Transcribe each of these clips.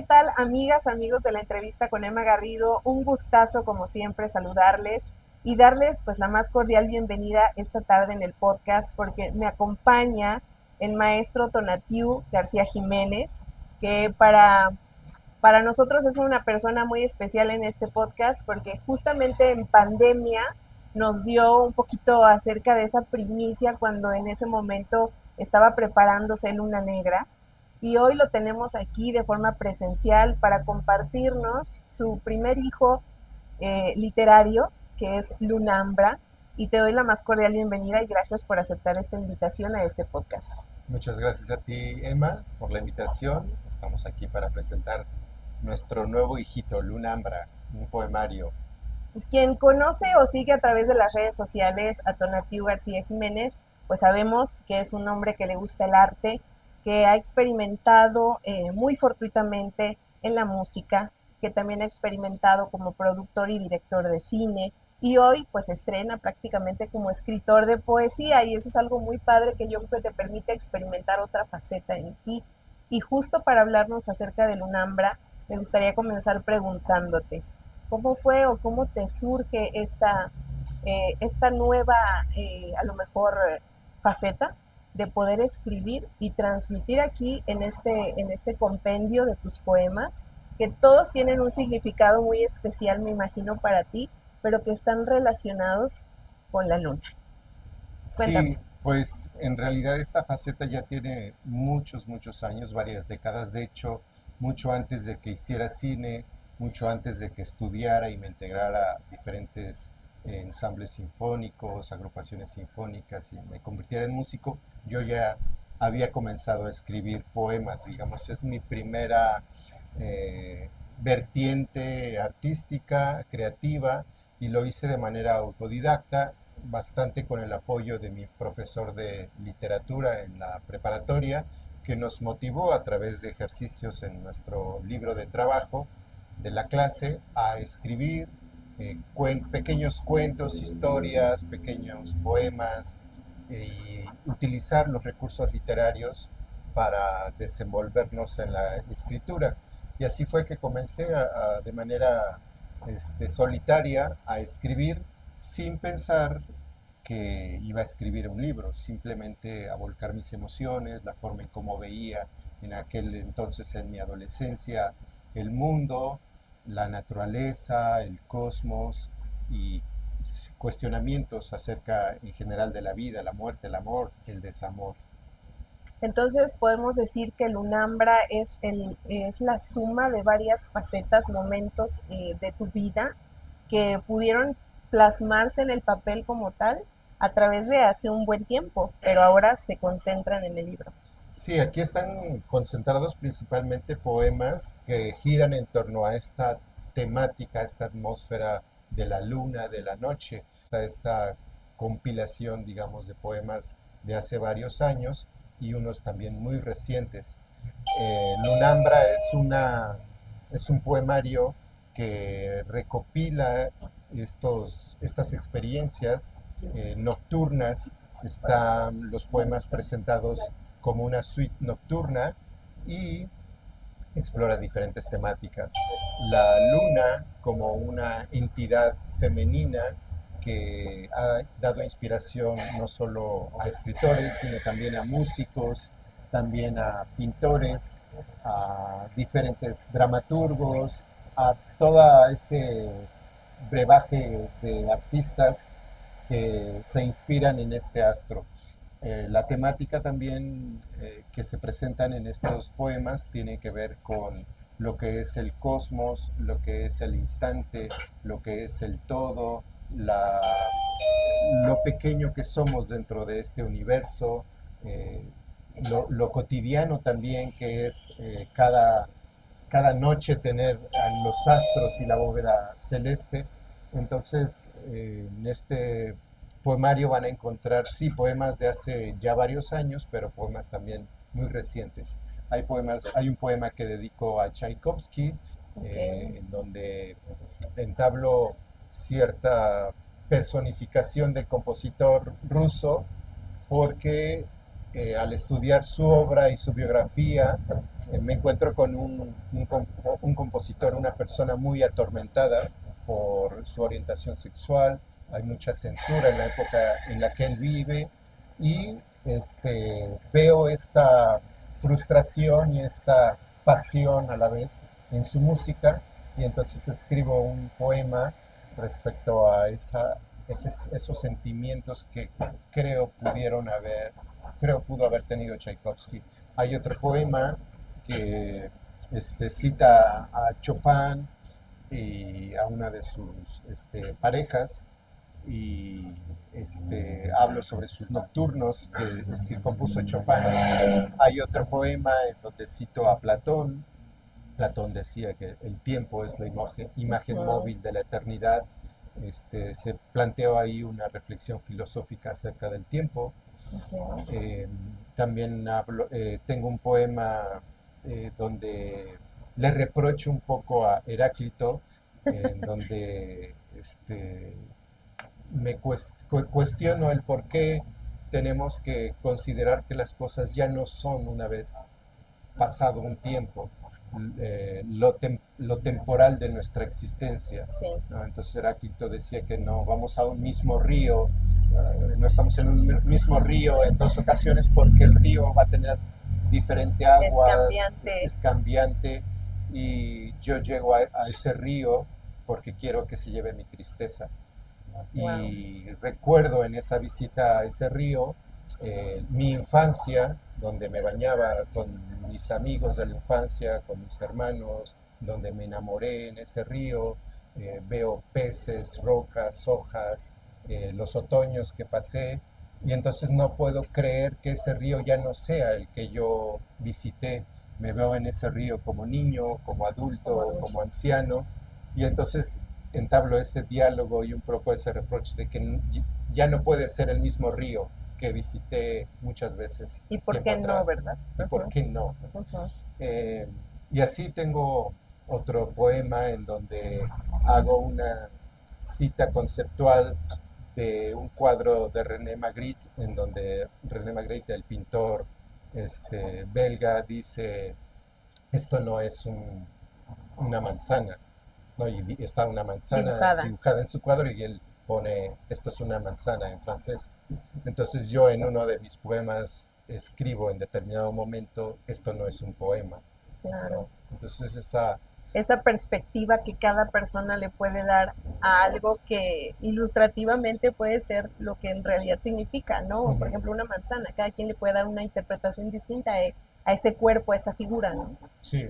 ¿qué tal, amigas, amigos de la entrevista con Emma Garrido? Un gustazo, como siempre, saludarles y darles pues la más cordial bienvenida esta tarde en el podcast porque me acompaña el maestro Tonatiu García Jiménez, que para nosotros es una persona muy especial en este podcast porque justamente en pandemia nos dio un poquito acerca de esa primicia cuando en ese momento estaba preparándose Luna Negra y hoy lo tenemos aquí de forma presencial para compartirnos su primer hijo literario, que es Lunambra, y te doy la más cordial bienvenida y gracias por aceptar esta invitación a este podcast. Muchas gracias a ti, Emma, por la invitación. Estamos aquí para presentar nuestro nuevo hijito, Lunambra, un poemario. Quien conoce o sigue a través de las redes sociales a Tonatiu García Jiménez, pues sabemos que es un hombre que le gusta el arte, que ha experimentado muy fortuitamente en la música, que también ha experimentado como productor y director de cine, y hoy pues estrena prácticamente como escritor de poesía, y eso es algo muy padre que yo creo que te permite experimentar otra faceta en ti. Y justo para hablarnos acerca de Lunambra, me gustaría comenzar preguntándote, ¿cómo fue o cómo te surge esta nueva, a lo mejor, faceta de poder escribir y transmitir aquí en este compendio de tus poemas, que todos tienen un significado muy especial, me imagino, para ti, pero que están relacionados con la luna? Cuéntame. Sí, pues en realidad esta faceta ya tiene muchos años, varias décadas. De hecho, mucho antes de que hiciera cine, mucho antes de que estudiara y me integrara a diferentes ensambles sinfónicos, agrupaciones sinfónicas y me convirtiera en músico, yo ya había comenzado a escribir poemas, digamos. Es mi primera vertiente artística, creativa, y lo hice de manera autodidacta, bastante con el apoyo de mi profesor de literatura en la preparatoria, que nos motivó a través de ejercicios en nuestro libro de trabajo de la clase a escribir pequeños cuentos, historias, pequeños poemas y utilizar los recursos literarios para desenvolvernos en la escritura. Y así fue que comencé de manera solitaria a escribir sin pensar que iba a escribir un libro, simplemente a volcar mis emociones, la forma en cómo veía en aquel entonces en mi adolescencia el mundo, la naturaleza, el cosmos y cuestionamientos acerca en general de la vida, la muerte, el amor, el desamor. Entonces podemos decir que Lunambra es la suma de varias facetas, momentos de tu vida que pudieron plasmarse en el papel como tal a través de hace un buen tiempo, pero ahora se concentran en el libro. Sí, aquí están concentrados principalmente poemas que giran en torno a esta temática, esta atmósfera de la luna, de la noche. Esta compilación, digamos, de poemas de hace varios años y unos también muy recientes. Lunambra es un poemario que recopila estas experiencias nocturnas. Están los poemas presentados como una suite nocturna y explora diferentes temáticas. La luna como una entidad femenina que ha dado inspiración no solo a escritores, sino también a músicos, también a pintores, a diferentes dramaturgos, a todo este brebaje de artistas que se inspiran en este astro. La temática también que se presentan en estos poemas tiene que ver con lo que es el cosmos, lo que es el instante, lo que es el todo, lo pequeño que somos dentro de este universo, eh, lo cotidiano también que es cada noche tener a los astros y la bóveda celeste. Entonces, en este poemario van a encontrar, sí, poemas de hace ya varios años, pero poemas también muy recientes. Hay un poema que dedico a Tchaikovsky, Okay. en donde entablo cierta personificación del compositor ruso, porque al estudiar su obra y su biografía, me encuentro con un compositor, una persona muy atormentada por su orientación sexual. Hay mucha censura en la época en la que él vive y veo esta frustración y esta pasión a la vez en su música, y entonces escribo un poema respecto a esos sentimientos que creo creo pudo haber tenido Tchaikovsky. Hay otro poema que cita a Chopin y a una de sus parejas, y hablo sobre sus nocturnos que compuso Chopin. Hay otro poema en donde cito a Platón. Platón decía que el tiempo es la imagen móvil de la eternidad. Se planteó ahí una reflexión filosófica acerca del tiempo. Eh, También tengo un poema donde le reprocho un poco a Heráclito, en donde cuestiono el por qué tenemos que considerar que las cosas ya no son una vez pasado un tiempo, lo temporal de nuestra existencia. Sí. ¿No? Entonces Heráclito decía que no vamos a un mismo río, no estamos en un mismo río en dos ocasiones porque el río va a tener diferente agua, es cambiante, y yo llego a ese río porque quiero que se lleve mi tristeza. Y recuerdo en esa visita a ese río mi infancia, donde me bañaba con mis amigos de la infancia, con mis hermanos, donde me enamoré en ese río. Veo peces, rocas, hojas, los otoños que pasé, y entonces no puedo creer que ese río ya no sea el que yo visité. Me veo en ese río como niño, como adulto, como anciano, y entonces entablo ese diálogo y un poco ese reproche de que ya no puede ser el mismo río que visité muchas veces. ¿Y por qué no, verdad? ¿Y por qué no? Eh, y así tengo otro poema en donde hago una cita conceptual de un cuadro de René Magritte, en donde René Magritte, el pintor belga, dice: esto no es una manzana, ¿no? Y está una manzana dibujada en su cuadro, y él pone: esto es una manzana, en francés. Entonces yo en uno de mis poemas escribo en determinado momento: esto no es un poema. Claro. ¿No? Entonces esa perspectiva que cada persona le puede dar a algo que ilustrativamente puede ser lo que en realidad significa, ¿no? Por ejemplo, una manzana, cada quien le puede dar una interpretación distinta a ese cuerpo, a esa figura, ¿no? Sí.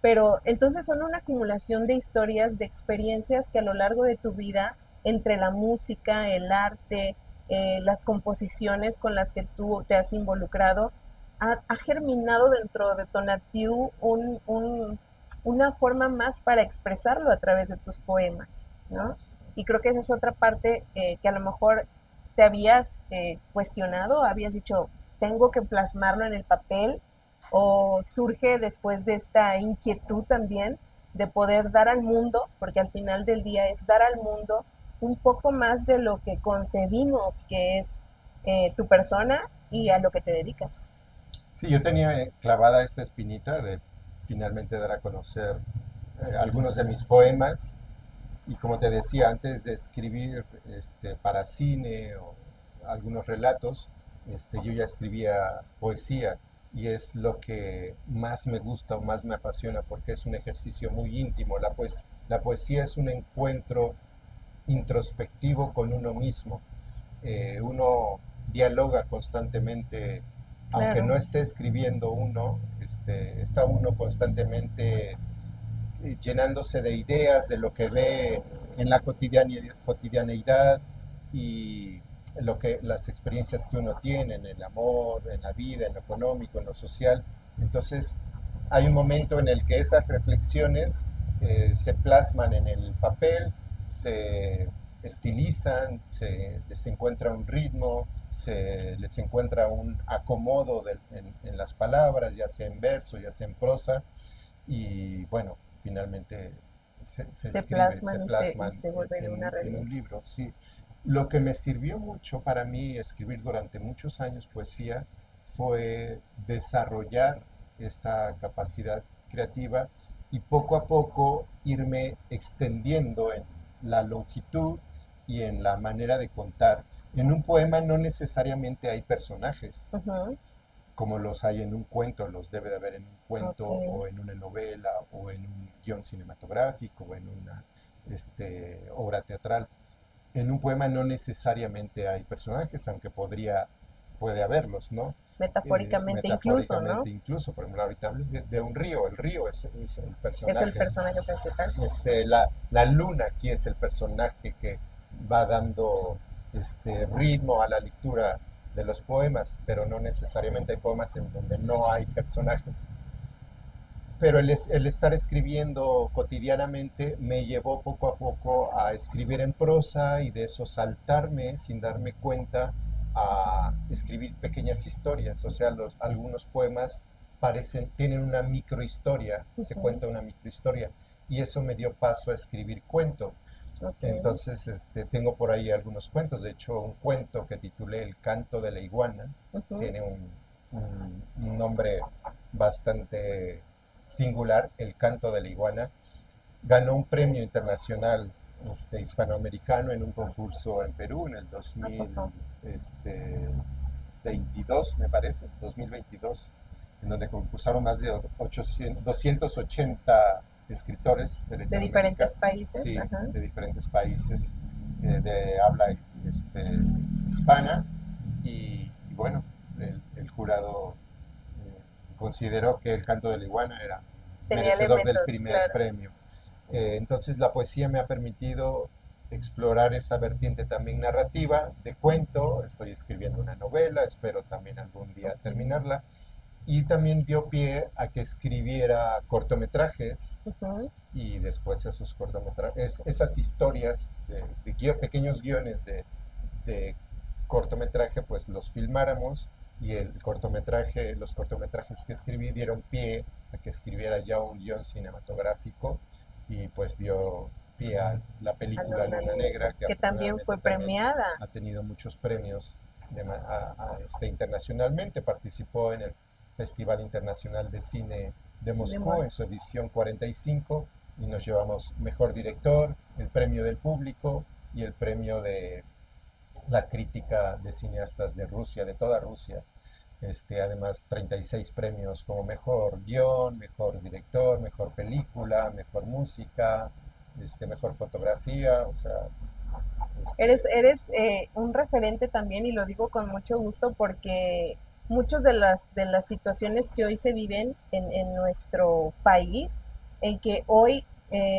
Pero entonces son una acumulación de historias, de experiencias que a lo largo de tu vida, entre la música, el arte, las composiciones con las que tú te has involucrado, ha germinado dentro de Tonatiuh una forma más para expresarlo a través de tus poemas, ¿no? Y creo que esa es otra parte que a lo mejor te habías cuestionado, habías dicho: tengo que plasmarlo en el papel, o surge después de esta inquietud también de poder dar al mundo, porque al final del día es dar al mundo un poco más de lo que concebimos que es tu persona y a lo que te dedicas. Sí, yo tenía clavada esta espinita de finalmente dar a conocer algunos de mis poemas, y como te decía, antes de escribir para cine o algunos relatos, yo ya escribía poesía, y es lo que más me gusta o más me apasiona porque es un ejercicio muy íntimo. La poesía es un encuentro introspectivo con uno mismo. Uno dialoga constantemente, aunque no esté escribiendo uno, está uno constantemente llenándose de ideas, de lo que ve en la cotidianeidad, y las experiencias que uno tiene en el amor, en la vida, en lo económico, en lo social. Entonces, hay un momento en el que esas reflexiones se plasman en el papel, se estilizan, les encuentra un ritmo, les encuentra un acomodo en las palabras, ya sea en verso, ya sea en prosa, y bueno, finalmente se plasman plasman y se vuelven una en realidad. un libro. Sí. Lo que me sirvió mucho para mí escribir durante muchos años poesía fue desarrollar esta capacidad creativa y poco a poco irme extendiendo en la longitud y en la manera de contar. En un poema no necesariamente hay personajes, Ujú. como los hay en un cuento, los debe de haber en un cuento Ok. o en una novela o en un guión cinematográfico o en una obra teatral. En un poema no necesariamente hay personajes, aunque puede haberlos, ¿no? Metafóricamente incluso, ¿no? Metafóricamente incluso, por ejemplo, ahorita hables de un río, el río es el Es el personaje. personaje principal. La luna aquí es el personaje que va dando ritmo a la lectura de los poemas, pero no necesariamente hay poemas en donde no hay personajes. Pero el estar escribiendo cotidianamente me llevó poco a poco a escribir en prosa y de eso saltarme sin darme cuenta a escribir pequeñas historias. O sea, algunos poemas tienen una microhistoria, se Ujú. cuenta una microhistoria y eso me dio paso a escribir cuento. Ok. Entonces, tengo por ahí algunos cuentos. De hecho, un cuento que titulé El canto de la iguana Ujú. tiene un nombre bastante singular, El canto de la iguana. Ganó un premio internacional hispanoamericano en un concurso en Perú en el ¿A poco? 2022, me parece, 2022, en donde concursaron más de 280 escritores de De Latinoamérica, diferentes países. sí, Ajá. de diferentes países de habla hispana, y bueno, el jurado consideró que El canto de la iguana era Tenía merecedor del elementos, primer claro. premio. Entonces la poesía me ha permitido explorar esa vertiente también narrativa, de cuento. Estoy escribiendo una novela, espero también algún día Ok. terminarla, y también dio pie a que escribiera cortometrajes, Ujú. y después esos cortometrajes, esas historias pequeños guiones de cortometraje, pues los filmáramos, y los cortometrajes que escribí dieron pie a que escribiera ya un guión cinematográfico, y pues dio pie a la A película Luna Luna Negra, Negra, que que también afortunadamente fue también premiada ha tenido muchos premios internacionalmente. Participó en el Festival Internacional de Cine de de Moscú Mon. en su edición 45, y nos llevamos mejor director, el premio del público y el premio de la crítica de cineastas de Rusia, de toda Rusia. Además, 36 premios como mejor guión, mejor director, mejor película, mejor música, mejor fotografía, o sea, Eres un referente también y lo digo con mucho gusto porque muchas de las situaciones que hoy se viven en nuestro país, en que hoy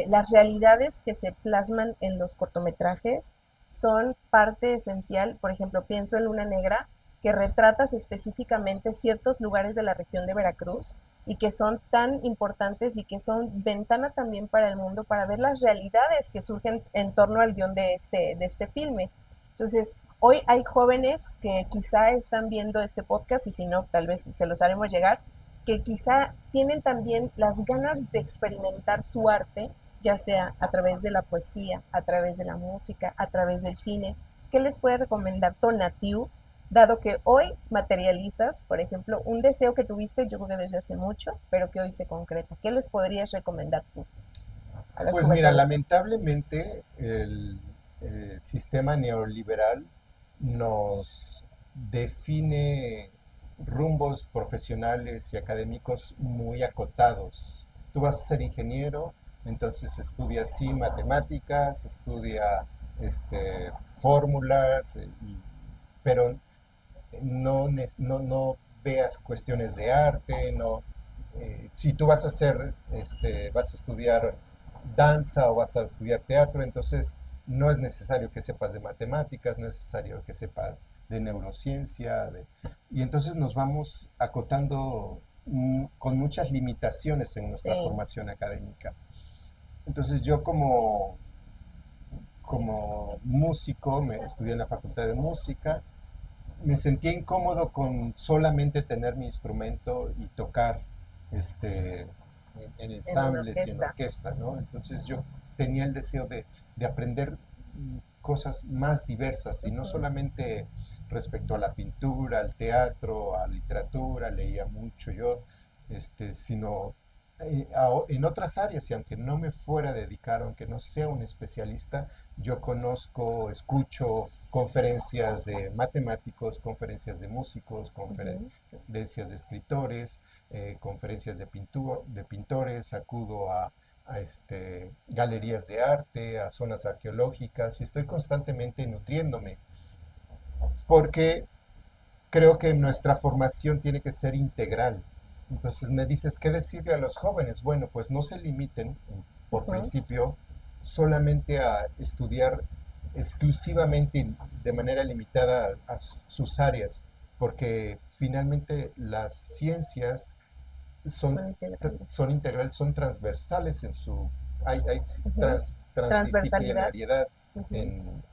las realidades que se plasman en los cortometrajes son parte esencial. Por ejemplo, pienso en Luna Negra, que retratas específicamente ciertos lugares de la región de Veracruz y que son tan importantes y que son ventana también para el mundo para ver las realidades que surgen en torno al guión de este filme. Entonces, hoy hay jóvenes que quizá están viendo este podcast y si no, tal vez se los haremos llegar, que quizá tienen también las ganas de experimentar su arte, ya sea a través de la poesía, a través de la música, a través del cine. ¿Qué les puede recomendar Tonatiu, dado que hoy materializas, por ejemplo, un deseo que tuviste, yo creo que desde hace mucho, pero que hoy se concreta? ¿Qué les podrías recomendar tú a las pues mira, juventudes? lamentablemente el sistema neoliberal nos define rumbos profesionales y académicos muy acotados. Tú vas a ser ingeniero, entonces estudia sí matemáticas, estudia fórmulas, pero no veas cuestiones de arte, no. Si tú vas a hacer, vas a estudiar danza o vas a estudiar teatro, entonces no es necesario que sepas de matemáticas, no es necesario que sepas de neurociencia, y entonces nos vamos acotando con muchas limitaciones en nuestra Sí, formación académica. Entonces yo como músico, me estudié en la Facultad de Música, me sentía incómodo con solamente tener mi instrumento y tocar este, en en una ensambles y en orquesta. orquesta, ¿no? Entonces yo tenía el deseo de aprender cosas más diversas y no solamente respecto a la pintura, al teatro, a literatura, leía mucho yo, sino en otras áreas y aunque no me fuera a dedicar, aunque no sea un especialista, yo conozco, escucho conferencias de matemáticos, conferencias de músicos, Ujú. conferencias de escritores, conferencias de pintores, acudo a galerías de arte, a zonas arqueológicas y estoy constantemente nutriéndome porque creo que nuestra formación tiene que ser integral. Entonces me dices, ¿qué decirle a los jóvenes? Bueno, pues no se limiten, por Ujú. principio, solamente a estudiar exclusivamente de manera limitada a sus áreas, porque finalmente las ciencias son, Son integrales. son integrales, son transversales en su... Hay Ujú. Transversalidad. transdisciplinariedad Ujú.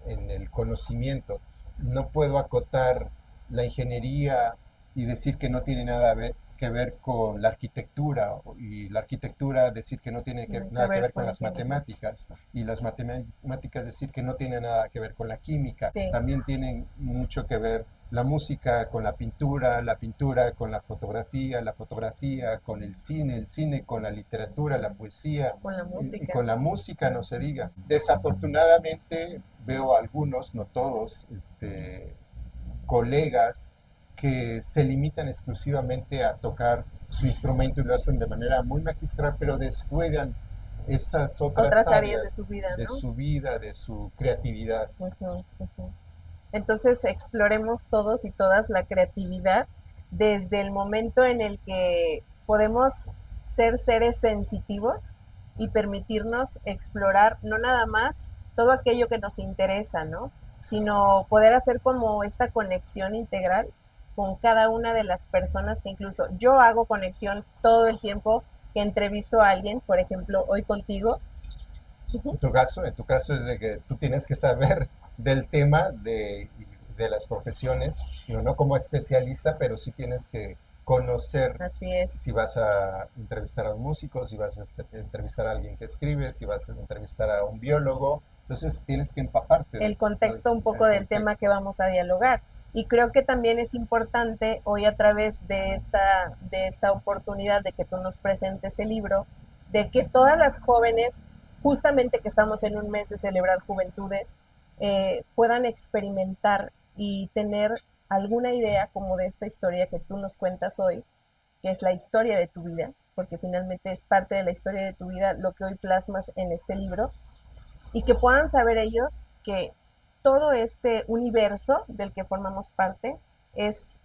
en el conocimiento. No puedo acotar la ingeniería y decir que no tiene que ver con la arquitectura y la arquitectura decir que no tiene Tiene que nada que ver ver con con la las ingeniería. matemáticas y las matemáticas decir que no tiene nada que ver con la química. Sí, También tienen mucho que ver la música con la pintura con la fotografía con el cine con la literatura, la poesía con la y música. con la música, no se diga. Desafortunadamente veo algunos, no todos, colegas que se limitan exclusivamente a tocar su instrumento y lo hacen de manera muy magistral, pero descuidan esas otras Otras áreas de su áreas vida, de ¿no? su vida, de su creatividad. Ujú, ujú. Entonces exploremos todos y todas la creatividad desde el momento en el que podemos ser seres sensitivos y permitirnos explorar no nada más todo aquello que nos interesa, ¿no? Sino poder hacer como esta conexión integral con cada una de las personas que incluso yo hago conexión todo el tiempo que entrevisto a alguien, por ejemplo, hoy contigo. En tu caso es de que tú tienes que saber del tema de las profesiones, no como especialista, pero sí tienes que conocer Así es. si vas a entrevistar a un músico, si vas a entrevistar a alguien que escribe, si vas a entrevistar a un biólogo. Entonces tienes que empaparte El de todo contexto un poco el del tema que contexto. vamos a dialogar. Y creo que también es importante hoy a través de esta oportunidad de que tú nos presentes el libro, de que todas las jóvenes, justamente que estamos en un mes de celebrar juventudes, puedan experimentar y tener alguna idea como de esta historia que tú nos cuentas hoy, que es la historia de tu vida, porque finalmente es parte de la historia de tu vida lo que hoy plasmas en este libro, y que puedan saber ellos que todo este universo del que formamos parte es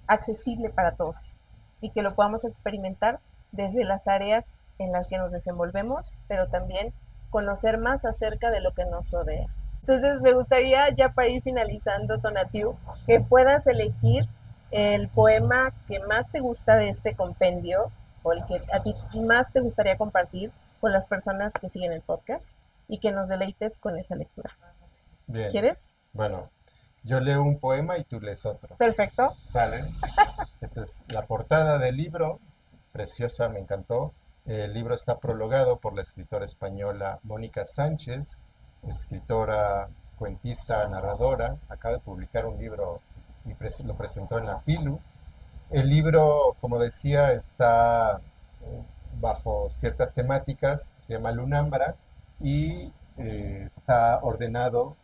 accesible para todos y que lo podamos experimentar desde las áreas en las que nos desenvolvemos, pero también conocer más acerca de lo que nos rodea. Entonces me gustaría ya para ir finalizando, Tonatiu, que puedas elegir el poema que más te gusta de este compendio o el que a ti más te gustaría compartir con las personas que siguen el podcast y que nos deleites con esa lectura. Bien, ¿Quieres? bueno, yo leo un poema y tú lees otro. Perfecto. ¿Sale? Esta es la portada del libro, preciosa, me encantó. El libro está prologado por la escritora española Mónica Sánchez, escritora, cuentista, narradora. Acaba de publicar un libro y lo presentó en la FILU. El libro, como decía, está bajo ciertas temáticas, se llama Lunambra y está ordenado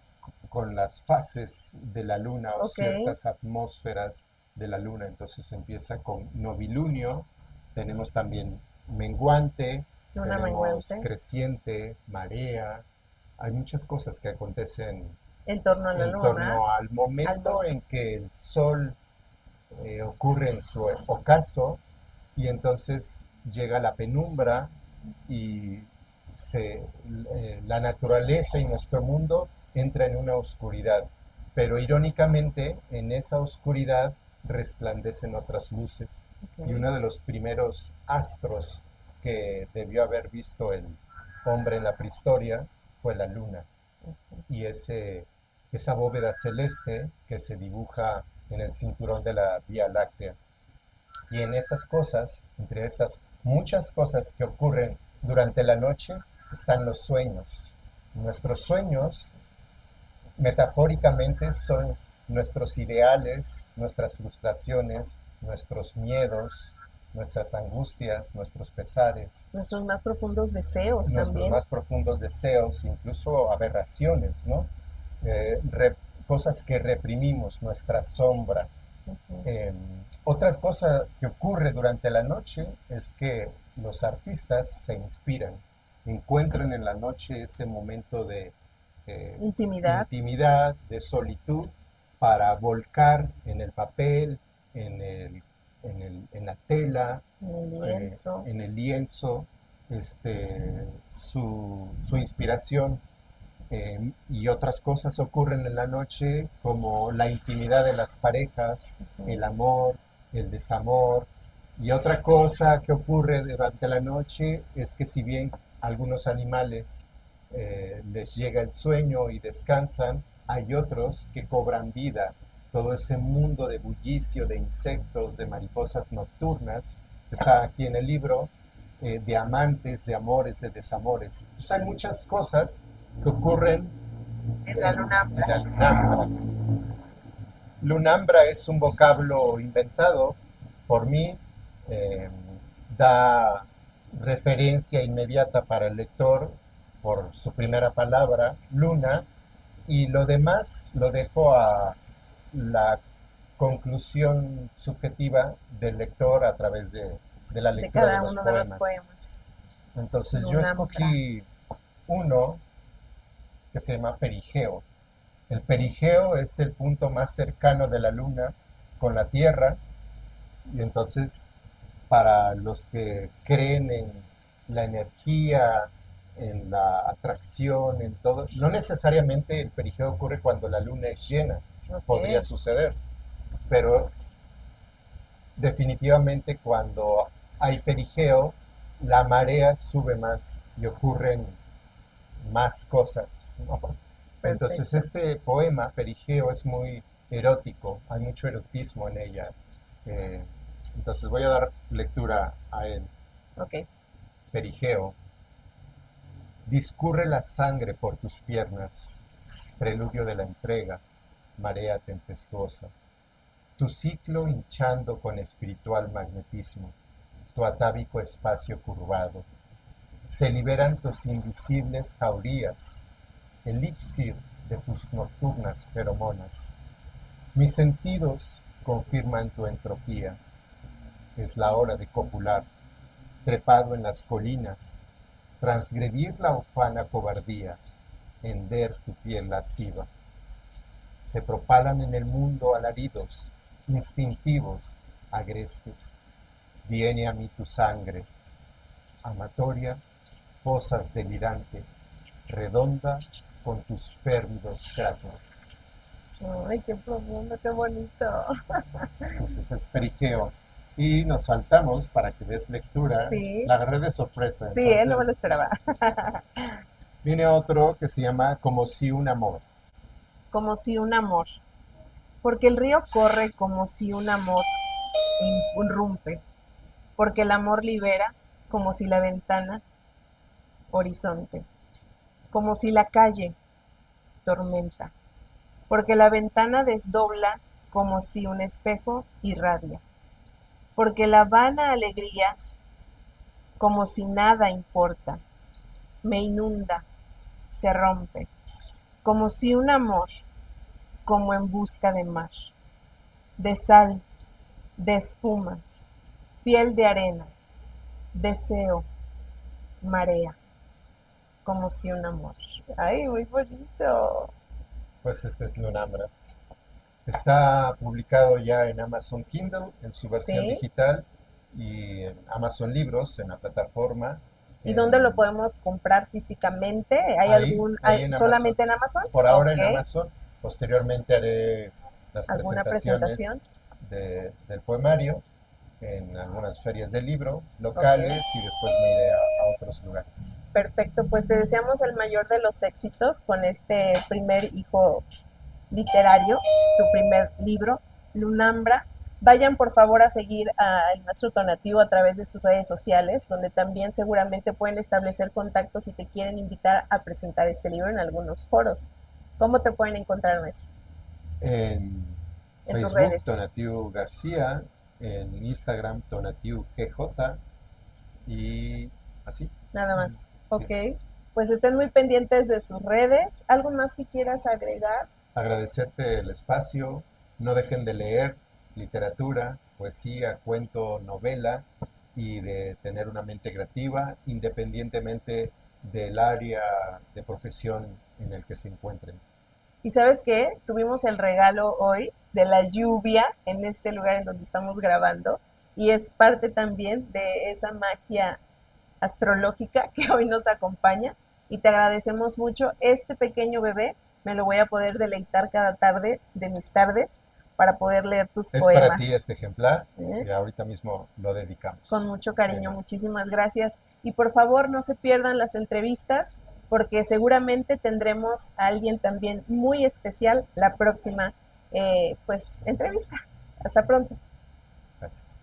con las fases de la luna o Ok. ciertas atmósferas de la luna. Entonces empieza con novilunio, tenemos también menguante, Luna tenemos menguante. creciente, marea. Hay muchas cosas que acontecen En torno a la en luna. torno al Al momento momento. en que el sol ocurre en su ocaso y entonces llega la penumbra y la naturaleza y nuestro mundo entra en una oscuridad. Pero irónicamente, en esa oscuridad resplandecen otras luces. Y Okay. uno de los primeros astros que debió haber visto el hombre en la prehistoria fue la luna. Y esa bóveda celeste que se dibuja en el cinturón de la Vía Láctea. Y en esas cosas, entre esas muchas cosas que ocurren durante la noche, están los sueños. Nuestros sueños metafóricamente son nuestros ideales, nuestras frustraciones, nuestros miedos, nuestras angustias, nuestros pesares, Nuestros más profundos deseos nuestros también. más profundos deseos, incluso aberraciones, ¿no? Cosas que reprimimos, nuestra sombra. Ujú. Eh, Otra cosa que ocurre durante la noche es que los artistas se inspiran, encuentran en la noche ese momento de Intimidad, intimidad, de solitud, para volcar en el papel, en, en la tela, en el lienzo. en el lienzo, su inspiración. Y otras cosas ocurren en la noche, como la intimidad de las parejas, el amor, el desamor. Y otra cosa que ocurre durante la noche es que si bien algunos animales les llega el sueño y descansan, hay otros que cobran vida. Todo ese mundo de bullicio, de insectos, de mariposas nocturnas, está aquí en el libro, de amantes, de amores, de desamores. Entonces hay muchas cosas que ocurren En la en la lunambra. lunambra. Lunambra es un vocablo inventado por mí, eh, da referencia inmediata para el lector por su primera palabra, luna, y lo demás lo dejo a la conclusión subjetiva del lector a través de la De lectura de cada los uno de los poemas. poemas. Entonces yo Lunambra. escogí uno que se llama Perigeo. El perigeo es el punto más cercano de la luna con la Tierra, y entonces para los que creen en la energía, en la atracción, en todo, no necesariamente el perigeo ocurre cuando la luna es llena, podría Ok. suceder, pero definitivamente cuando hay perigeo, la marea sube más y ocurren más cosas, ¿no? Entonces Perfecto. este poema, Perigeo, es muy erótico, hay mucho erotismo en ella. Eh, entonces voy a dar lectura a él. Ok. Perigeo, discurre la sangre por tus piernas, preludio de la entrega, marea tempestuosa. Tu ciclo hinchando con espiritual magnetismo, tu atávico espacio curvado. Se liberan tus invisibles jaurías, elixir de tus nocturnas feromonas. Mis sentidos confirman tu entropía. Es la hora de copular, trepado en las colinas, transgredir la ufana cobardía, hender tu piel lasciva. Se propalan en el mundo alaridos, instintivos, agrestes. Viene a mí tu sangre, amatoria, posas delirante, redonda con tus férvidos cráteres. Ay, qué profundo, qué bonito. Entonces es perigeo. Y nos saltamos para que des lectura. Sí, La agarré de sorpresa. sí, no me lo Entonces esperaba. viene otro que se llama Como si un amor. Como si un amor. Porque el río corre como si un amor irrumpe. Porque el amor libera como si la ventana horizonte. Como si la calle tormenta. Porque la ventana desdobla como si un espejo irradia. Porque la vana alegría, como si nada importa, me inunda, se rompe, como si un amor, como en busca de mar, de sal, de espuma, piel de arena, deseo, marea, como si un amor. Ay, muy bonito. Pues este es Lunambra. Está publicado ya en Amazon Kindle, en su versión ¿Sí? digital, y en Amazon Libros, en la plataforma. ¿Y dónde lo En, podemos comprar físicamente? ¿Hay ahí en Amazon. solamente en Amazon? Por ahora Ok. en Amazon. Posteriormente haré las ¿Alguna presentaciones presentación? del poemario en algunas ferias del libro Ok. locales y después me iré a otros lugares. Perfecto, pues te deseamos el mayor de los éxitos con este primer hijo literario, tu primer libro, Lunambra. Vayan por favor a seguir al maestro Tonatiuh a través de sus redes sociales, donde también seguramente pueden establecer contactos si te quieren invitar a presentar este libro en algunos foros. ¿Cómo te pueden encontrar, maestro? En En tus Facebook, redes. Tonatiu García, en Instagram, Tonatiu GJ, y así. Nada Mm, más. sí. Ok. Pues estén muy pendientes de sus redes. ¿Algo más que quieras agregar? Agradecerte el espacio, no dejen de leer literatura, poesía, cuento, novela y de tener una mente creativa independientemente del área de profesión en el que se encuentren. Y sabes qué, tuvimos el regalo hoy de la lluvia en este lugar en donde estamos grabando y es parte también de esa magia astrológica que hoy nos acompaña y te agradecemos mucho. Este pequeño bebé me lo voy a poder deleitar cada tarde de mis tardes para poder leer tus Es para ti poemas. este ejemplar ¿Eh? y ahorita mismo lo Con dedicamos. mucho De cariño, nada. muchísimas gracias. Y por favor no se pierdan las entrevistas porque seguramente tendremos a alguien también muy especial la próxima pues entrevista. Hasta pronto. Gracias.